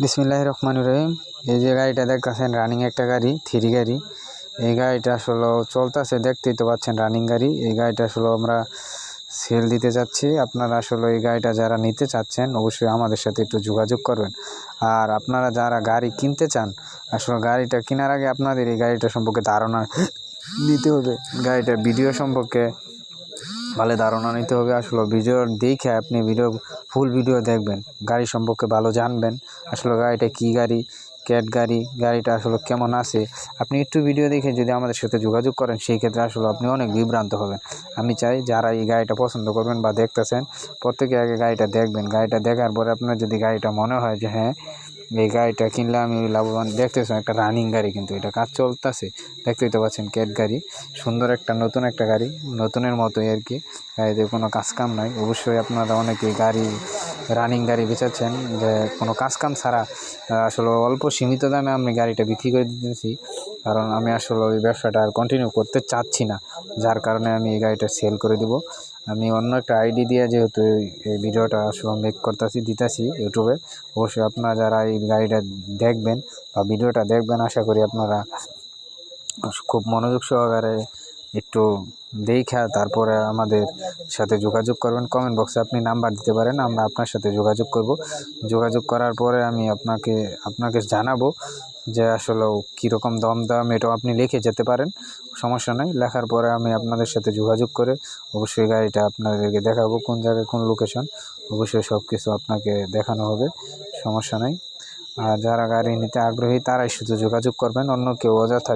বিসমিল্লাহির রহমানির রহিম। এই যে গাড়িটা দেখতেছেন রানিং একটা গাড়ি, থ্রি গাড়ি। এই গাড়িটা আসলে চলতেছে, দেখতেই তো পাচ্ছেন রানিং গাড়ি। এই গাড়িটা আসলে আমরা সেল দিতে চাচ্ছি। আপনারা আসলে এই গাড়িটা যারা নিতে চাচ্ছেন অবশ্যই আমাদের সাথে একটু যোগাযোগ করবেন। আর আপনারা যারা গাড়ি কিনতে চান, আসলে গাড়িটা কেনার আগে আপনাদের এই গাড়িটা সম্পর্কে ধারণা নিতে হবে, গাড়িটার ভিডিও সম্পর্কে ভালো ধারণা নিতে হবে। আসলে ভিডিও দেখে আপনি ফুল ভিডিও দেখবেন, গাড়ি সম্পর্কে ভালো জানবেন। আসলে গাড়িটা কী গাড়ি, ক্যাট গাড়ি, গাড়িটা আসলে কেমন আছে। আপনি একটু ভিডিও দেখে যদি আমাদের সাথে যোগাযোগ করেন, সেই ক্ষেত্রে আসলে আপনি অনেক বিভ্রান্ত হবেন। আমি চাই যারা এই গাড়িটা পছন্দ করবেন বা দেখতেছেন, প্রত্যেকে আগে গাড়িটা দেখবেন। গাড়িটা দেখার পরে আপনার যদি গাড়িটা মনে হয় যে হ্যাঁ এই গাড়িটা কিনলে আমি লাভবান, দেখতেছেন একটা রানিং গাড়ি, কিন্তু এটা কাজ চলতেছে, দেখতেই তো পাচ্ছেন ক্যাট গাড়ি, সুন্দর একটা নতুন একটা গাড়ি, নতুনের মতোই আর কি। গাড়িতে কোনো কাজ কাম নাই। অবশ্যই আপনারা অনেকে গাড়ি রানিং গাড়ি বেচাচ্ছেন যে কোনো কাজ কাম ছাড়া। আসলে অল্প সীমিত দামে আমি গাড়িটা বিক্রি করে দিতেছি, কারণ আমি আসলে ওই ব্যবসাটা আর কন্টিনিউ করতে চাচ্ছি না, যার কারণে আমি এই গাড়িটা সেল করে দিব। আমি অন্য একটা আইডি দিয়ে যেহেতু এই ভিডিওটা আসলে মেক করতেছি, দিতেছি ইউটিউবে। অবশ্যই আপনারা যারা এই গাড়িটা দেখবেন বা ভিডিওটা দেখবেন, আশা করি আপনারা খুব মনোযোগ সহকারে একটু দেখা তারপরে আমাদের সাথে যোগাযোগ করবেন। কমেন্ট বক্সে আপনি নাম্বার দিতে পারেন, আমরা আপনার সাথে যোগাযোগ করব। যোগাযোগ করার পরে আমি আপনাকে জানাবো যে আসলে কীরকম দাম এটাও আপনি লিখে যেতে পারেন, সমস্যা নেই। লেখার পরে আমি আপনাদের সাথে যোগাযোগ করে অবশ্যই গাড়িটা আপনাদেরকে দেখাবো, কোন জায়গায় কোন লোকেশন, অবশ্যই সব কিছু আপনাকে দেখানো হবে, সমস্যা নেই। আর যারা গাড়ি নিতে আগ্রহী তারাই শুধু যোগাযোগ করবেন, অন্য কেউ অযথা